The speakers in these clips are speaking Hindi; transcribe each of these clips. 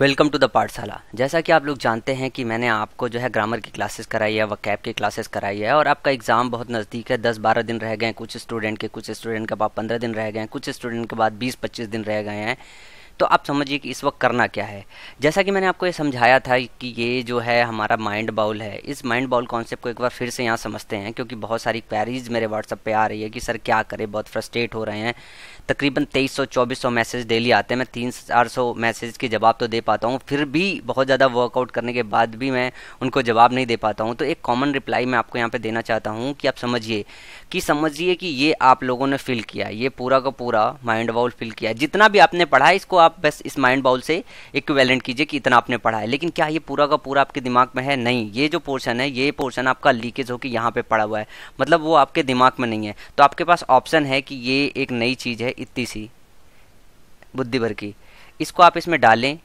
वेलकम टू द पाठशाला। जैसा कि आप लोग जानते हैं कि मैंने आपको जो है ग्रामर की क्लासेस कराई है, वकैब की क्लासेस कराई है और आपका एग्ज़ाम बहुत नज़दीक है। 10-12 दिन रह गए हैं कुछ स्टूडेंट के बाद 15 दिन रह गए हैं, कुछ स्टूडेंट के बाद 20-25 दिन रह गए हैं। तो आप समझिए कि इस वक्त करना क्या है। जैसा कि मैंने आपको ये समझाया था कि ये जो है हमारा माइंड बाउल है, इस माइंड बाउल कॉन्सेप्ट को एक बार फिर से यहाँ समझते हैं, क्योंकि बहुत सारी क्वेरीज मेरे व्हाट्सएप पे आ रही है कि सर क्या करें, बहुत फ्रस्ट्रेट हो रहे हैं। तकरीबन 2300-2400 मैसेज डेली आते हैं, मैं 300-400 मैसेज के जवाब तो दे पाता हूँ, फिर भी बहुत ज़्यादा वर्कआउट करने के बाद भी मैं उनको जवाब नहीं दे पाता हूँ। तो एक कॉमन रिप्लाई मैं आपको यहाँ पे देना चाहता हूँ कि आप समझिए कि ये आप लोगों ने फिल किया, ये पूरा का पूरा माइंड बाउल फिल किया है। जितना भी आपने पढ़ा है इसको आप बस इस माइंड बाउल से इक्विवेलेंट कीजिए कि इतना आपने पढ़ा है। लेकिन क्या ये पूरा का पूरा आपके दिमाग में है? नहीं, ये जो पोर्शन है ये पोर्शन आपका लीकेज होकर यहाँ पे पड़ा हुआ है, मतलब वो आपके दिमाग में नहीं है। तो आपके पास ऑप्शन है कि ये एक नई चीज़ है, इतनी सी बुद्धि भर की, इसको आप इसमें डालें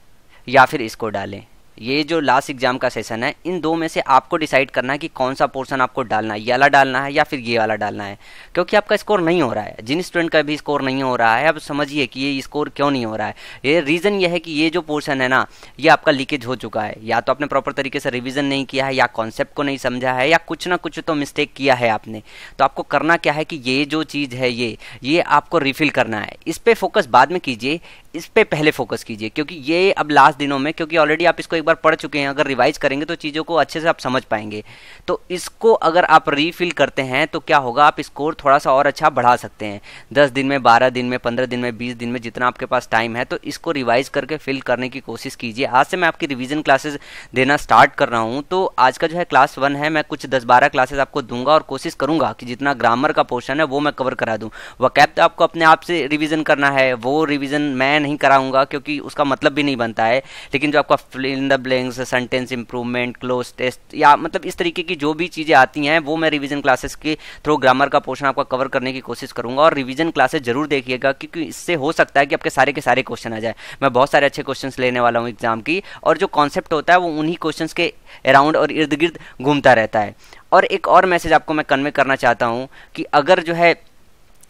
या फिर इसको डालें। ये जो लास्ट एग्जाम का सेशन है, इन दो में से आपको डिसाइड करना है कि कौन सा पोर्शन आपको डालना है, ये वाला डालना है या फिर ये वाला डालना है। क्योंकि आपका स्कोर नहीं हो रहा है, जिन स्टूडेंट का भी स्कोर नहीं हो रहा है, अब समझिए कि ये स्कोर क्यों नहीं हो रहा है। ये रीज़न ये है कि ये जो पोर्शन है ना, ये आपका लीकेज हो चुका है। या तो आपने प्रॉपर तरीके से रिविजन नहीं किया है, या कॉन्सेप्ट को नहीं समझा है, या कुछ ना कुछ तो मिस्टेक किया है आपने। तो आपको करना क्या है कि ये जो चीज़ है ये आपको रिफिल करना है। इस पर फोकस बाद में कीजिए, इस पे पहले फोकस कीजिए, क्योंकि ये अब लास्ट दिनों में, क्योंकि ऑलरेडी आप इसको एक बार पढ़ चुके हैं, अगर रिवाइज करेंगे तो चीज़ों को अच्छे से आप समझ पाएंगे। तो इसको अगर आप रीफिल करते हैं तो क्या होगा, आप स्कोर थोड़ा सा और अच्छा बढ़ा सकते हैं। 10 दिन में, 12 दिन में, 15 दिन में, 20 दिन में, जितना आपके पास टाइम है, तो इसको रिवाइज करके फिल करने की कोशिश कीजिए। आज से मैं आपकी रिविजन क्लासेस देना स्टार्ट कर रहा हूँ। तो आज का जो है क्लास 1 है, मैं कुछ 10-12 क्लासेस आपको दूंगा और कोशिश करूंगा कि जितना ग्रामर का पोर्शन है वो मैं कवर करा दूँ। वकैब तो आपको अपने आप से रिविजन करना है, वो रिविजन मैं नहीं कराऊंगा क्योंकि उसका मतलब भी नहीं बनता है। लेकिन जो आपका fill in the blanks, sentence improvement, cloze test, या मतलब इस तरीके की जो भी चीज़ें आती हैं वो मैं रिवीजन क्लासेस के थ्रू ग्रामर का पोर्शन आपका कवर करने की कोशिश करूंगा। और रिवीजन क्लासेस जरूर देखिएगा, क्योंकि इससे हो सकता है कि आपके सारे के सारे क्वेश्चन आ जाए। मैं बहुत सारे अच्छे क्वेश्चंस लेने वाला हूँ एग्जाम की, और जो कॉन्सेप्ट होता है वो उन्हीं क्वेश्चंस के अराउंड और इर्द गिर्द घूमता रहता है। और एक और मैसेज आपको मैं कन्वे करना चाहता हूँ कि अगर जो है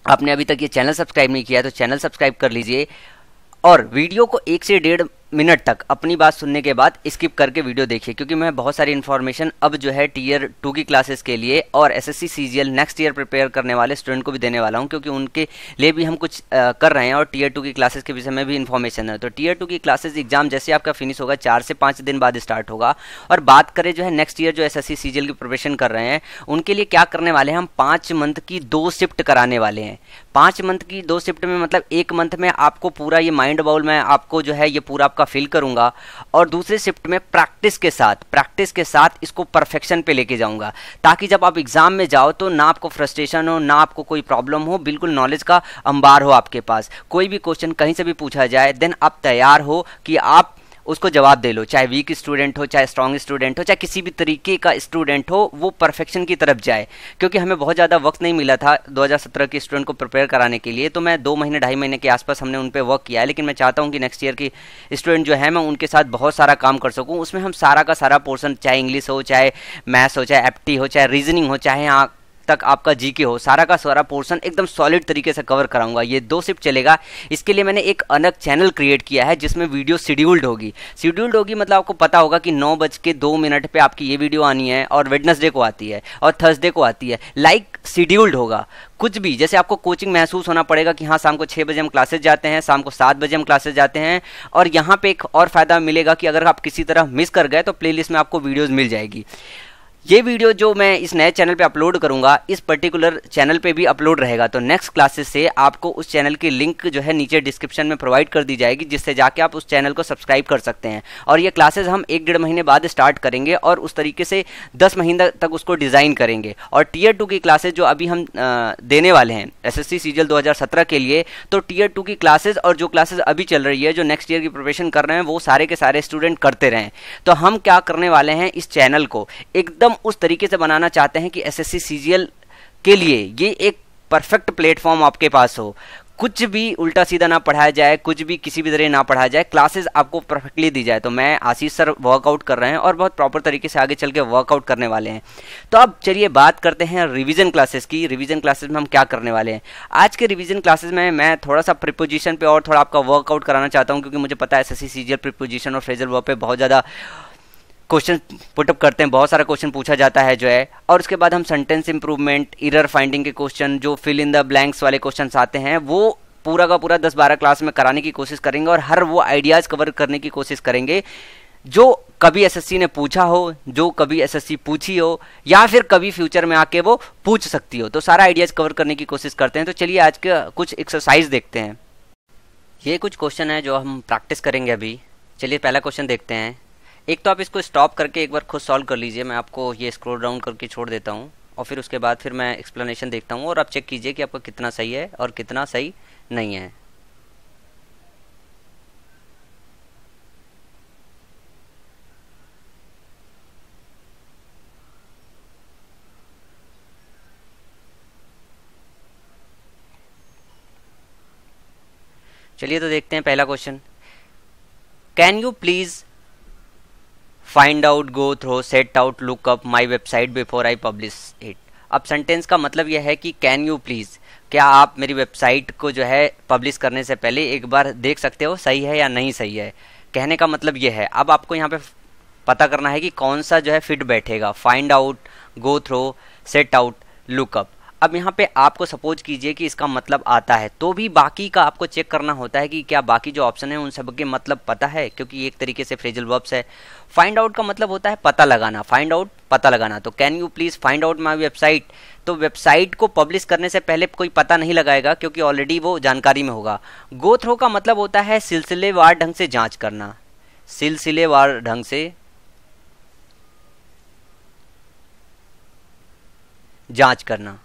आपने अभी तक ये चैनल सब्सक्राइब नहीं किया तो चैनल सब्सक्राइब कर लीजिए, और वीडियो को 1 से 1.5 मिनट तक अपनी बात सुनने के बाद स्किप करके वीडियो देखिए, क्योंकि मैं बहुत सारी इन्फॉर्मेशन अब जो है टीयर 2 की क्लासेस के लिए और SSC CGL next year prepare करने वाले स्टूडेंट को भी देने वाला हूं, क्योंकि उनके लिए भी हम कुछ कर रहे हैं और टीयर 2 की क्लासेस के विषय में भी इन्फॉर्मेशन है। तो टीयर 2 की क्लासेस एग्जाम जैसे आपका फिनिश होगा 4 से 5 दिन बाद स्टार्ट होगा। और बात करें जो है नेक्स्ट ईयर जो एसएससी सीजीएल की प्रिपरेशन कर रहे हैं, उनके लिए क्या करने वाले हैं, हम 5 मंथ की 2 शिफ्ट कराने वाले हैं। 5 मंथ की 2 शिफ्ट में मतलब 1 मंथ में आपको पूरा ये माइंड बाउल में आपको जो है ये पूरा आपका फिल करूंगा, और दूसरे शिफ्ट में प्रैक्टिस के साथ इसको परफेक्शन पे लेके जाऊंगा, ताकि जब आप एग्जाम में जाओ तो ना आपको फ्रस्ट्रेशन हो, ना आपको कोई प्रॉब्लम हो, बिल्कुल नॉलेज का अंबार हो आपके पास। कोई भी क्वेश्चन कहीं से भी पूछा जाए, देन आप तैयार हो कि आप उसको जवाब दे लो। चाहे वीक स्टूडेंट हो, चाहे स्ट्रांग स्टूडेंट हो, चाहे किसी भी तरीके का स्टूडेंट हो, वो परफेक्शन की तरफ जाए। क्योंकि हमें बहुत ज़्यादा वक्त नहीं मिला था 2017 के स्टूडेंट को प्रिपेयर कराने के लिए, तो मैं 2 महीने 2.5 महीने के आसपास हमने उन पर वर्क किया है। लेकिन मैं चाहता हूँ कि नेक्स्ट ईयर की स्टूडेंट जो है मैं उनके साथ बहुत सारा काम कर सकूँ। उसमें हम सारा का सारा पोर्सन, चाहे इंग्लिश हो, चाहे मैथ्स हो, चाहे एप्टी हो, चाहे रीजनिंग हो, चाहे तक आपका जीके हो, सारा का सारा पोर्शन एकदम सॉलिड तरीके से कवर कराऊंगा। ये 2 शिफ्ट चलेगा। इसके लिए मैंने एक अलग चैनल क्रिएट किया है जिसमें वीडियो शेड्यूल्ड होगी मतलब आपको पता होगा कि 9:02 पे आपकी ये वीडियो आनी है, और वेडनेसडे को आती है, और थर्सडे को आती है। लाइक शेड्यूल्ड होगा। कुछ भी जैसे आपको कोचिंग महसूस होना पड़ेगा कि हाँ शाम को 6 बजे हम क्लासेस जाते हैं, शाम को 7 बजे हम क्लासेस जाते हैं। और यहाँ पे एक और फायदा मिलेगा कि अगर आप किसी तरह मिस कर गए तो प्लेलिस्ट में आपको वीडियोस मिल जाएगी। ये वीडियो जो मैं इस नए चैनल पे अपलोड करूंगा, इस पर्टिकुलर चैनल पे भी अपलोड रहेगा। तो नेक्स्ट क्लासेस से आपको उस चैनल की लिंक जो है नीचे डिस्क्रिप्शन में प्रोवाइड कर दी जाएगी, जिससे जाके आप उस चैनल को सब्सक्राइब कर सकते हैं। और ये क्लासेस हम 1-1.5 महीने बाद स्टार्ट करेंगे, और उस तरीके से 10 महीने तक उसको डिज़ाइन करेंगे। और टीयर 2 की क्लासेस जो अभी हम देने वाले हैं एसएससी सीजीएल 2017 के लिए, तो टीयर 2 की क्लासेस और जो क्लासेस अभी चल रही है, जो नेक्स्ट ईयर की प्रिपरेशन कर रहे हैं, वो सारे के सारे स्टूडेंट करते रहें। तो हम क्या करने वाले हैं, इस चैनल को एकदम उस तरीके से बनाना चाहते हैं कि एसएससी सीजीएल के लिए ये एक परफेक्ट प्लेटफॉर्म आपके पास हो। कुछ भी उल्टा सीधा ना पढ़ाया जाए, कुछ भी किसी भी तरह ना पढ़ाया जाए, क्लासेस आपको परफेक्टली दी जाए। तो मैं आशीष सर वर्कआउट कर रहे हैं और बहुत प्रॉपर तरीके से आगे चल के वर्कआउट करने वाले हैं। तो अब चलिए बात करते हैं रिवीजन क्लासेस की। रिवीजन क्लासेस में हम क्या करने वाले हैं? आज के रिवीजन क्लासेस में मैं थोड़ा सा प्रीपोजिशन पे और थोड़ा आपका वर्कआउट कराना चाहता हूँ, क्योंकि मुझे पता है एसएससी सीजीएल प्रीपोजिशन और फ्रेजल वर्ब पे बहुत ज़्यादा क्वेश्चन पुटअप करते हैं, बहुत सारा क्वेश्चन पूछा जाता है जो है। और उसके बाद हम सेंटेंस इंप्रूवमेंट, एरर फाइंडिंग के क्वेश्चन, जो फिल इन द ब्लैंक्स वाले क्वेश्चन आते हैं, वो पूरा का पूरा 10-12 क्लास में कराने की कोशिश करेंगे और हर वो आइडियाज़ कवर करने की कोशिश करेंगे जो कभी एसएससी ने पूछा हो, जो कभी एसएससी पूछी हो, या फिर कभी फ्यूचर में आके वो पूछ सकती हो। तो सारा आइडियाज़ कवर करने की कोशिश करते हैं। तो चलिए आज का कुछ एक्सरसाइज देखते हैं। ये कुछ क्वेश्चन है जो हम प्रैक्टिस करेंगे अभी। चलिए पहला क्वेश्चन देखते हैं। एक तो आप इसको स्टॉप करके एक बार खुद सॉल्व कर लीजिए, मैं आपको ये स्क्रॉल डाउन करके छोड़ देता हूँ और फिर उसके बाद फिर मैं एक्सप्लेनेशन देखता हूँ और आप चेक कीजिए कि आपका कितना सही है और कितना सही नहीं है। चलिए तो देखते हैं पहला question. Can you please find out, go through, set out, look up my website before I publish it. अब सेंटेंस का मतलब यह है कि कैन यू प्लीज़, क्या आप मेरी वेबसाइट को जो है पब्लिश करने से पहले एक बार देख सकते हो सही है या नहीं सही है। कहने का मतलब यह है। अब आपको यहाँ पे पता करना है कि कौन सा जो है फिट बैठेगा। Find out, go through, set out, look up. अब यहाँ पे आपको सपोज कीजिए कि इसका मतलब आता है, तो भी बाकी का आपको चेक करना होता है कि क्या बाकी जो ऑप्शन है उन सब के मतलब पता है, क्योंकि एक तरीके से फ्रेजल वर्ब्स है। फाइंड आउट का मतलब होता है पता लगाना, फाइंड आउट पता लगाना। तो can you please find out my website, तो वेबसाइट को पब्लिश करने से पहले कोई पता नहीं लगाएगा क्योंकि ऑलरेडी वो जानकारी में होगा। गो थ्रो का मतलब होता है सिलसिलेवार ढंग से जांच करना, सिलसिलेवार ढंग से जांच करना।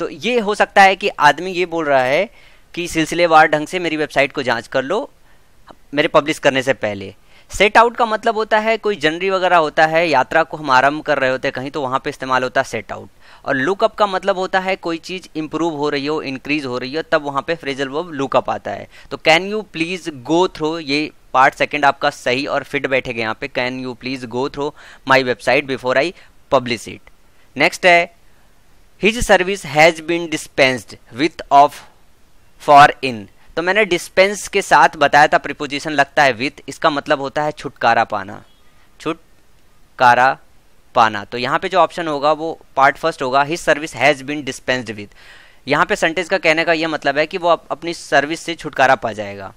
तो ये हो सकता है कि आदमी ये बोल रहा है कि सिलसिलेवार ढंग से मेरी वेबसाइट को जांच कर लो मेरे पब्लिश करने से पहले। सेट आउट का मतलब होता है कोई जनवरी वगैरह होता है, यात्रा को हम आरंभ कर रहे होते हैं कहीं, तो वहाँ पे इस्तेमाल होता है सेट आउट। और लुकअप का मतलब होता है कोई चीज़ इंप्रूव हो रही हो, इंक्रीज हो रही हो, तब वहाँ पे फ्रेजल वर्ब लुकअप आता है। तो can you please go through, ये पार्ट सेकेंड आपका सही और फिट बैठेगा यहाँ पे। Can you please go through my website before I publish it. Next है his service has been dispensed with of for in. तो मैंने डिस्पेंस के साथ बताया था प्रीपोजिशन लगता है विथ, इसका मतलब होता है छुटकारा पाना, छुटकारा पाना। तो यहाँ पे जो ऑप्शन होगा वो पार्ट फर्स्ट होगा, his service has been dispensed with. यहाँ पे सेंटेंस का कहने का यह मतलब है कि वो अपनी सर्विस से छुटकारा पा जाएगा।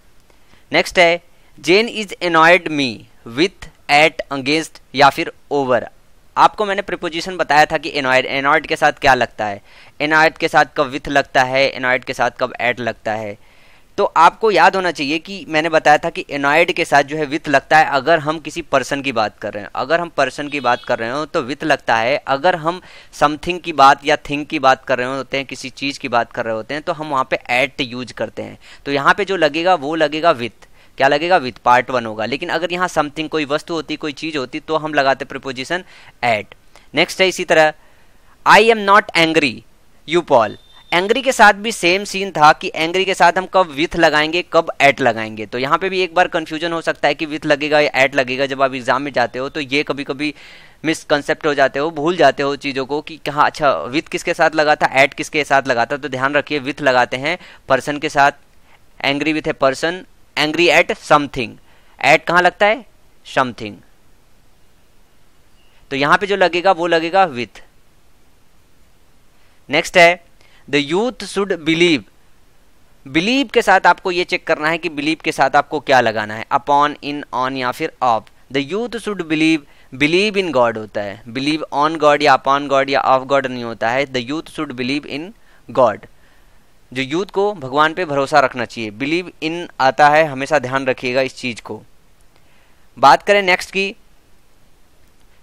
नेक्स्ट है Jane is annoyed me with, at, against या फिर ओवर। आपको मैंने प्रीपोजिशन बताया था कि एनॉयड, एनॉयड के साथ क्या लगता है, एनॉयड के साथ कब विथ लगता है, एनॉयड के साथ कब एट लगता है। तो आपको याद होना चाहिए कि मैंने बताया था कि एनॉयड के साथ जो है विथ लगता है अगर हम किसी पर्सन की बात कर रहे हैं, अगर हम पर्सन की बात कर रहे हो तो विथ लगता है। अगर हम समथिंग की बात या थिंग की बात कर रहे होते हैं, किसी चीज़ की बात कर रहे होते हैं, तो हम वहाँ पे एट यूज करते हैं। तो यहाँ पे जो लगेगा वो लगेगा विथ। क्या लगेगा? विथ, पार्ट वन होगा। लेकिन अगर यहाँ समथिंग कोई वस्तु होती, कोई चीज़ होती, तो हम लगाते प्रीपोजिशन एट। नेक्स्ट है इसी तरह I am not angry you Paul. Angry के साथ भी सेम सीन था कि एंग्री के साथ हम कब विथ लगाएंगे, कब एट लगाएंगे। तो यहाँ पे भी एक बार कंफ्यूजन हो सकता है कि विथ लगेगा या एट लगेगा। जब आप एग्जाम में जाते हो तो ये कभी कभी मिसकंसेप्ट हो जाते हो, भूल जाते हो चीज़ों को कि कहाँ अच्छा विथ किसके साथ लगा था, एट किसके साथ लगा था। तो ध्यान रखिए विथ लगाते हैं पर्सन के साथ, angry with a person, angry at something. At कहाँ लगता है? समथिंग। तो यहां पे जो लगेगा वो लगेगा विथ। नेक्स्ट है the youth should believe. Believe के साथ आपको ये चेक करना है कि बिलीव के साथ आपको क्या लगाना है, अपॉन, इन, ऑन या फिर of. The youth should believe, believe in God होता है, बिलीव ऑन गॉड या अपॉन गॉड या ऑफ गॉड नहीं होता है। The youth should believe in God. जो यूथ को भगवान पे भरोसा रखना चाहिए। बिलीव इन आता है, हमेशा ध्यान रखिएगा इस चीज को। बात करें नेक्स्ट की,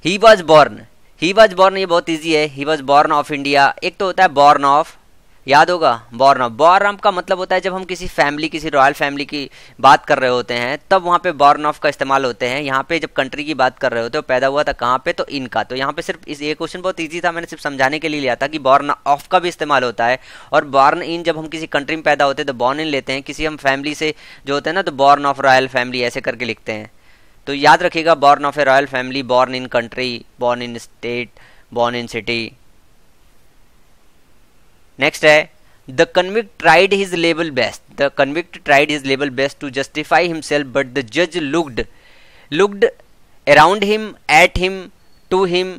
he was born. He was born ये बहुत ईजी है। He was born of India. एक तो होता है बॉर्न ऑफ, याद होगा बॉर्न ऑफ। बॉर्न ऑफ का मतलब होता है जब हम किसी फैमिली, किसी रॉयल फैमिली की बात कर रहे होते हैं तब वहाँ पे बॉर्न ऑफ का इस्तेमाल होते हैं। यहाँ पे जब कंट्री की बात कर रहे होते हो, पैदा हुआ था कहाँ पे, तो इनका। तो यहाँ पे सिर्फ ये क्वेश्चन बहुत ईजी था, मैंने सिर्फ समझाने के लिए लिया था कि बॉर्न ऑफ का भी इस्तेमाल होता है। और बॉर्न इन जब हम किसी कंट्री में पैदा होते हैं तो बॉर्न इन लेते हैं, किसी हम फैमिली से जो होते हैं ना तो बॉर्न ऑफ रॉयल फैमिली ऐसे करके लिखते हैं। तो याद रखिएगा, born of a royal family, born in country, born in state, born in city. Next है the convict tried his level best. The convict tried his level best to justify himself but the जज looked around him, at him, to him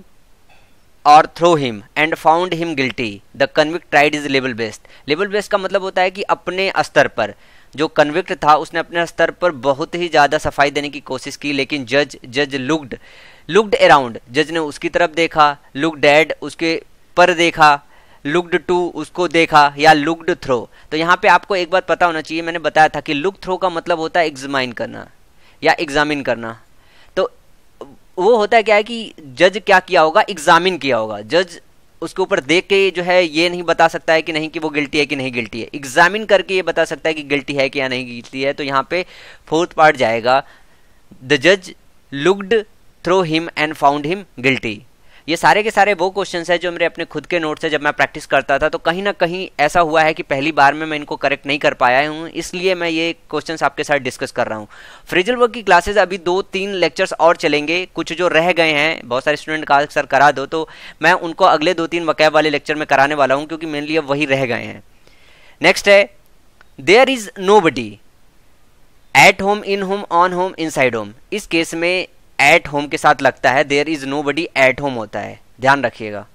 और through him and found him guilty. The convict tried his level best. Level best का मतलब होता है कि अपने स्तर पर, जो कन्विक्ट था उसने अपने स्तर पर बहुत ही ज़्यादा सफाई देने की कोशिश की, लेकिन जज लुक्ड अराउंड, जज ने उसकी तरफ देखा, लुक्ड एट उसके पर देखा, लुक्ड टू उसको देखा, या लुक्ड थ्रो। तो यहाँ पे आपको एक बात पता होना चाहिए, मैंने बताया था कि लुक थ्रो का मतलब होता है एग्जामिन करना या एग्जामिन करना। तो वो होता है क्या है कि जज क्या किया होगा, एग्जामिन किया होगा। जज उसके ऊपर देख के जो है ये नहीं बता सकता है कि नहीं कि वो गिल्टी है कि नहीं गिल्टी है, एग्जामिन करके ये बता सकता है कि गिल्टी है कि या नहीं गिल्टी है। तो यहाँ पे फोर्थ पार्ट जाएगा द जज looked through him and found him guilty. ये सारे के सारे वो क्वेश्चंस है जो मेरे अपने खुद के नोट से जब मैं प्रैक्टिस करता था तो कहीं ना कहीं ऐसा हुआ है कि पहली बार में मैं इनको करेक्ट नहीं कर पाया हूँ, इसलिए मैं ये क्वेश्चंस आपके साथ डिस्कस कर रहा हूँ। फ्रेजल वर्ब की क्लासेस अभी 2-3 लेक्चर्स और चलेंगे, कुछ जो रह गए हैं बहुत सारे स्टूडेंट का सर करा दो, तो मैं उनको अगले 2-3 वकैब वाले लेक्चर में कराने वाला हूँ क्योंकि मेरे लिए वही रह गए हैं। नेक्स्ट है there is nobody, at home, in home, on home, inside home. इस केस में एट होम के साथ लगता है, there is nobody at home होता है, ध्यान रखिएगा।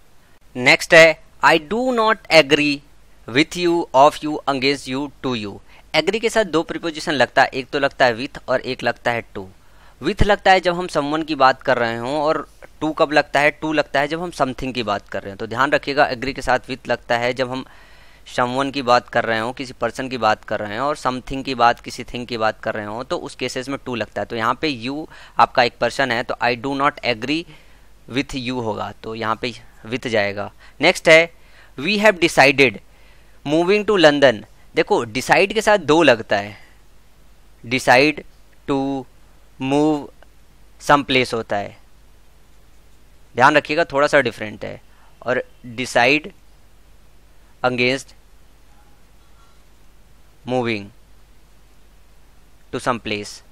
नेक्स्ट है I do not agree with you, of you, against you, to you. Agree के साथ 2 प्रीपोजिशन लगता है, एक तो लगता है विथ और एक लगता है टू। विथ लगता है जब हम समवन की बात कर रहे हों, और टू कब लगता है, टू लगता है जब हम समथिंग की बात कर रहे हैं। तो ध्यान रखिएगा, एग्री के साथ विथ लगता है जब हम समवन की बात कर रहे हो, किसी पर्सन की बात कर रहे हैं, और समथिंग की बात, किसी थिंग की बात कर रहे हो, तो उस केसेस में टू लगता है। तो यहाँ पे यू आपका एक पर्सन है, तो I do not agree with you होगा, तो यहाँ पे विथ जाएगा। नेक्स्ट है we have decided moving to London. देखो डिसाइड के साथ 2 लगता है, decide to move some place होता है, ध्यान रखिएगा थोड़ा सा डिफरेंट है। और decide against moving to some place,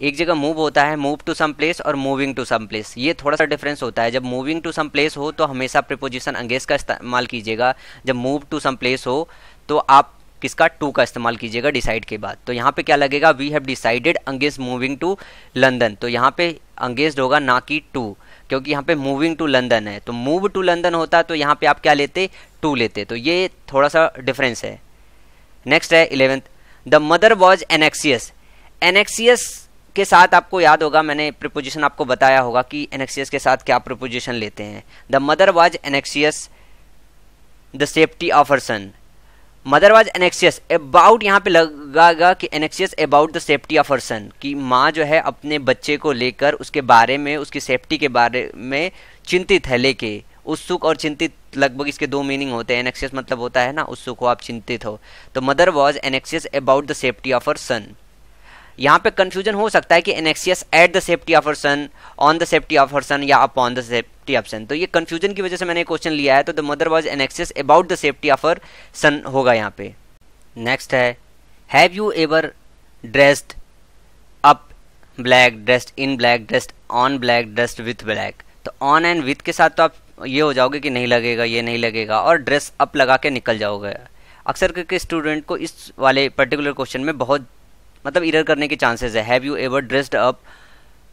एक जगह मूव होता है, मूव टू सम प्लेस, और मूविंग टू सम प्लेस, ये थोड़ा सा डिफरेंस होता है। जब मूविंग टू सम प्लेस हो तो हमेशा प्रीपोजिशन अगेंस्ट का इस्तेमाल कीजिएगा, जब मूव टू सम प्लेस हो तो आप किसका, टू का इस्तेमाल कीजिएगा डिसाइड के बाद। तो यहाँ पे क्या लगेगा, we have decided against moving to London, तो यहाँ पे अगेंस्ट होगा ना कि टू, क्योंकि यहाँ पे मूविंग टू लंदन है। तो मूव टू लंदन होता तो यहाँ पे आप क्या लेते, टू लेते, तो ये थोड़ा सा डिफरेंस है। नेक्स्ट है 11th द मदर वॉज एनेक्सियस। एनेक्सियस के साथ आपको याद होगा, मैंने प्रीपोजिशन आपको बताया होगा कि एनेक्सियस के साथ क्या प्रीपोजिशन लेते हैं। The mother was anxious the safety of her son. Mother was anxious about, यहाँ पे लगेगा कि anxious about the safety of her son, कि माँ जो है अपने बच्चे को लेकर उसके बारे में, उसकी सेफ्टी के बारे में चिंतित है, लेके उत्सुक और चिंतित, लगभग इसके 2 मीनिंग होते हैं। एनेक्सियस मतलब होता है ना उत्सुक हो, आप चिंतित हो, तो mother was anxious about the safety of her son. यहाँ पे कंफ्यूजन हो सकता है कि anxious at the safety of her son, on the safety of her son, या upon the safety of son. तो ये कंफ्यूजन की वजह से मैंने क्वेश्चन लिया है, तो the mother was anxious about the safety of her son होगा यहाँ पे। नेक्स्ट है have you ever dressed up black, dressed in black, dressed on black, dressed with black. तो ऑन एंड विथ के साथ तो आप ये हो जाओगे कि नहीं लगेगा, ये नहीं लगेगा, और ड्रेस अप लगा के निकल जाओगे। अक्सर करके स्टूडेंट को इस वाले पर्टिकुलर क्वेश्चन में बहुत मतलब इरर करने के चांसेस है। Have you ever dressed up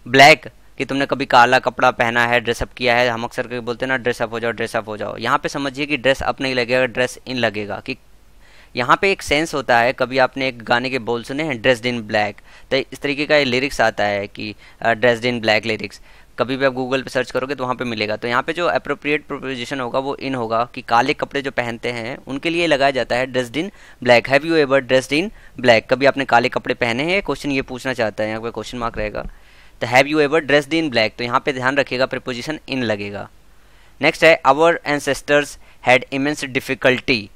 black, कि तुमने कभी काला कपड़ा पहना है, ड्रेसअप किया है। हम अक्सर करके बोलते हैं ना ड्रेसअप हो जाओ, ड्रेसअप हो जाओ। यहाँ पे समझिए कि ड्रेस अप नहीं लगेगा, ड्रेस इन लगेगा। कि यहाँ पे एक सेंस होता है, कभी आपने एक गाने के बोल सुने हैं ड्रेस्ड इन ब्लैक, तो इस तरीके का लिरिक्स आता है कि ड्रेस्ड इन ब्लैक लिरिक्स, कभी भी आप गूगल पे सर्च करोगे तो वहाँ पे मिलेगा। तो यहाँ पे जो अप्रोप्रिएट प्रोपोजिशन होगा वो इन होगा, कि काले कपड़े जो पहनते हैं उनके लिए लगाया जाता है dressed in black. Have you ever dressed in black, कभी आपने काले कपड़े पहने हैं, क्वेश्चन ये पूछना चाहता है, यहाँ पे क्वेश्चन मार्क रहेगा। तो have you ever dressed in black, तो यहाँ पे ध्यान रखिएगा प्रीपोजिशन इन लगेगा। नेक्स्ट है our ancestors had immense difficulty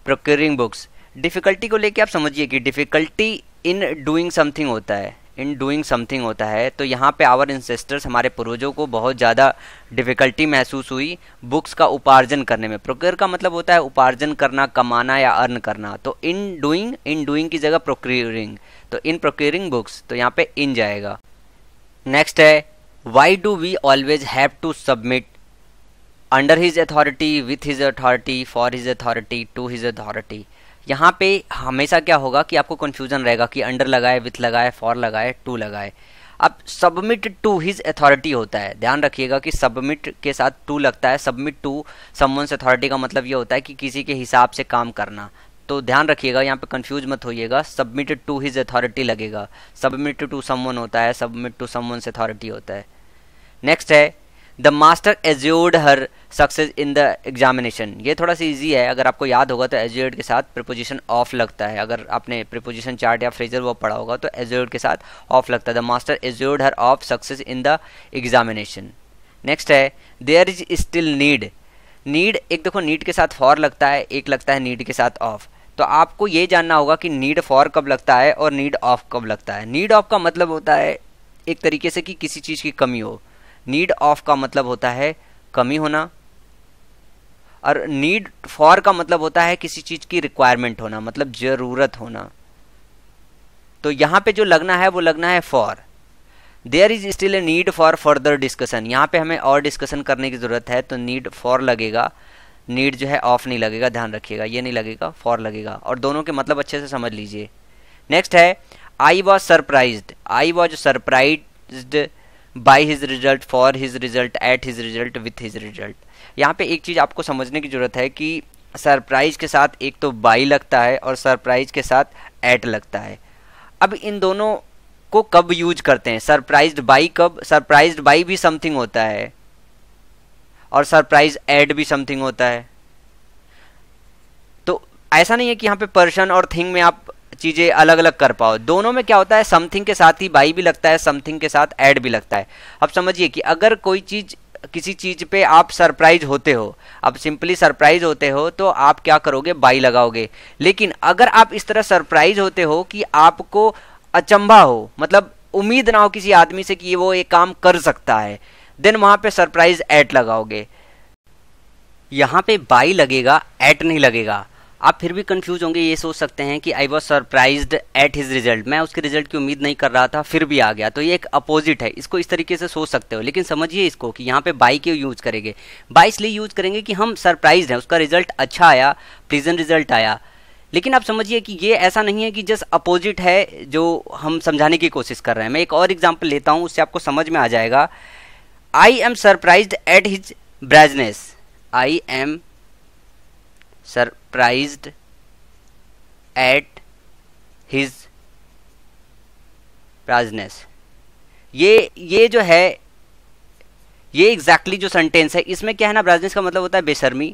procuring books, difficulty को लेके आप समझिए कि डिफ़िकल्टी इन डूइंग समथिंग होता है, इन डूइंग समथिंग होता है। तो यहाँ पे आवर इंसेस्टर्स, हमारे पूर्वजों को बहुत ज़्यादा डिफ़िकल्टी महसूस हुई बुक्स का उपार्जन करने में। प्रोक्योर का मतलब होता है उपार्जन करना, कमाना या अर्न करना। तो इन डूइंग की जगह प्रोक्योरिंग, तो इन प्रोक्योरिंग बुक्स, तो यहाँ पे इन जाएगा। नेक्स्ट है why do we always have to submit under his authority, with his authority, for his authority, to his authority. यहाँ पे हमेशा क्या होगा कि आपको कन्फ्यूजन रहेगा कि अंडर लगाए, विथ लगाए, फॉर लगाए, टू लगाए। अब सबमिट टू हिज अथॉरिटी होता है, ध्यान रखिएगा कि सबमिट के साथ टू लगता है। सबमिट टू समवन्स अथॉरिटी का मतलब ये होता है कि किसी के हिसाब से काम करना। तो ध्यान रखिएगा, यहाँ पे कंफ्यूज मत होइएगा, सबमिट टू हिज अथॉरिटी लगेगा। सबमिट टू समवन होता है, सबमिट टू समवन्स अथॉरिटी होता है। नेक्स्ट है the master assured her success in the examination. ये थोड़ा सा इजी है, अगर आपको याद होगा तो एज्योर्ड के साथ प्रीपोजिशन ऑफ लगता है। अगर आपने प्रीपोजिशन चार्ट या फ्रेजल वर्ब पढ़ा होगा तो एज्योर्ड के साथ ऑफ लगता है। The master assured her of success in the examination. Next है there is still need. Need, एक देखो नीड के साथ फॉर लगता है, एक लगता है नीड के साथ ऑफ। तो आपको ये जानना होगा कि नीड फॉर कब लगता है और नीड ऑफ कब लगता है। नीड ऑफ का मतलब होता है एक तरीके से कि किसी चीज़ की कमी हो, नीड ऑफ का मतलब होता है कमी होना, और नीड फॉर का मतलब होता है किसी चीज़ की रिक्वायरमेंट होना, मतलब ज़रूरत होना। तो यहाँ पे जो लगना है वो लगना है for. There is still a need for further discussion, यहाँ पे हमें और डिस्कशन करने की ज़रूरत है, तो नीड फॉर लगेगा। नीड जो है ऑफ नहीं लगेगा, ध्यान रखिएगा, ये नहीं लगेगा, फॉर लगेगा। और दोनों के मतलब अच्छे से समझ लीजिए। नेक्स्ट है I was surprised. I was surprised by his result, for his result, at his result, with his result. यहाँ पे एक चीज़ आपको समझने की ज़रूरत है कि सरप्राइज के साथ एक तो बाई लगता है और सरप्राइज के साथ एट लगता है। अब इन दोनों को कब यूज करते हैं? सरप्राइज्ड बाई कब? सरप्राइज्ड बाई भी समथिंग होता है और सरप्राइज एट भी समथिंग होता है। तो ऐसा नहीं है कि यहाँ पे पर्सन और थिंग में आप चीज़ें अलग अलग कर पाओ। दोनों में क्या होता है, समथिंग के साथ ही बाई भी लगता है, समथिंग के साथ ऐड भी लगता है। अब समझिए कि अगर कोई चीज़, किसी चीज़ पे आप सरप्राइज होते हो, आप सिंपली सरप्राइज होते हो, तो आप क्या करोगे, बाई लगाओगे। लेकिन अगर आप इस तरह सरप्राइज होते हो कि आपको अचंभा हो, मतलब उम्मीद ना हो किसी आदमी से कि वो एक काम कर सकता है, देन वहाँ पे सरप्राइज एट लगाओगे। यहाँ पे बाई लगेगा, एट नहीं लगेगा। आप फिर भी कंफ्यूज होंगे, ये सोच सकते हैं कि I was surprised at his result, मैं उसके रिजल्ट की उम्मीद नहीं कर रहा था फिर भी आ गया। तो ये एक अपोजिट है, इसको इस तरीके से सोच सकते हो। लेकिन समझिए इसको कि यहाँ पे बाई क्यों यूज करेंगे। बाई इसलिए यूज करेंगे कि हम सरप्राइज हैं, उसका रिजल्ट अच्छा आया, प्लीजेंट रिजल्ट आया। लेकिन आप समझिए कि ये ऐसा नहीं है कि जस्ट अपोजिट है जो हम समझाने की कोशिश कर रहे हैं। मैं एक और एग्जाम्पल लेता हूँ, उससे आपको समझ में आ जाएगा। I am surprised at his brightness. I am surprised at his brightness. ये जो है, ये एग्जैक्टली जो सेंटेंस है, इसमें क्या है ना, ब्राइटनेस का मतलब होता है बेशर्मी।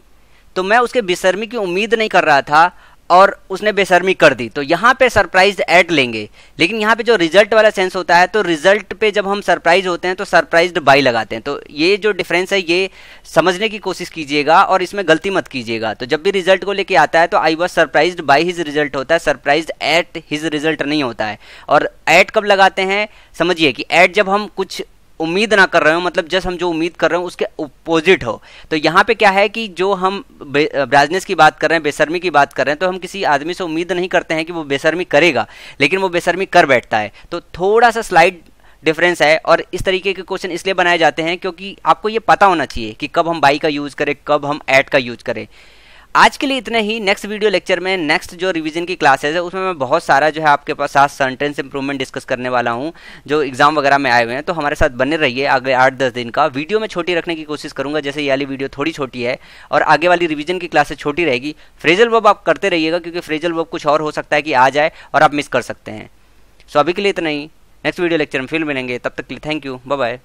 तो मैं उसके बेशर्मी की उम्मीद नहीं कर रहा था और उसने बेशर्मी कर दी, तो यहाँ पे सरप्राइज एट लेंगे। लेकिन यहाँ पे जो रिजल्ट वाला सेंस होता है, तो रिजल्ट पे जब हम सरप्राइज होते हैं तो सरप्राइज्ड बाई लगाते हैं। तो ये जो डिफरेंस है ये समझने की कोशिश कीजिएगा और इसमें गलती मत कीजिएगा। तो जब भी रिजल्ट को लेके आता है तो I was surprised by his result होता है, सरप्राइज्ड एट हिज रिजल्ट नहीं होता है। और एट कब लगाते हैं, समझिए कि एट जब हम कुछ उम्मीद ना कर रहे हो, मतलब जस्ट हम जो उम्मीद कर रहे हो उसके अपोजिट हो। तो यहाँ पे क्या है कि जो हम ब्राइटनेस की बात कर रहे हैं, बेशर्मी की बात कर रहे हैं, तो हम किसी आदमी से उम्मीद नहीं करते हैं कि वो बेशर्मी करेगा, लेकिन वो बेशर्मी कर बैठता है। तो थोड़ा सा स्लाइड डिफरेंस है। और इस तरीके के क्वेश्चन इसलिए बनाए जाते हैं क्योंकि आपको ये पता होना चाहिए कि कब हम बाई का यूज़ करें, कब हम एट का यूज़ करें। आज के लिए इतना ही। नेक्स्ट वीडियो लेक्चर में, नेक्स्ट जो रिवीजन की क्लासेस है उसमें मैं बहुत सारा जो है आपके पास साथ सेंटेंस इंप्रूवमेंट डिस्कस करने वाला हूं, जो एग्जाम वगैरह में आए हुए हैं। तो हमारे साथ बने रहिए। आगे 8-10 दिन का वीडियो मैं छोटी रखने की कोशिश करूंगा, जैसे ये वाली वीडियो थोड़ी छोटी है और आगे वाली रिवीजन की क्लासेस छोटी रहेगी। फ्रेजल वर्ब आप करते रहिएगा क्योंकि फ्रेजल वर्ब कुछ और हो सकता है कि आ जाए और आप मिस कर सकते हैं। सो अभी के लिए इतना ही। नेक्स्ट वीडियो लेक्चर में फिर मिलेंगे, तब तक के लिए थैंक यू, बाय बाय।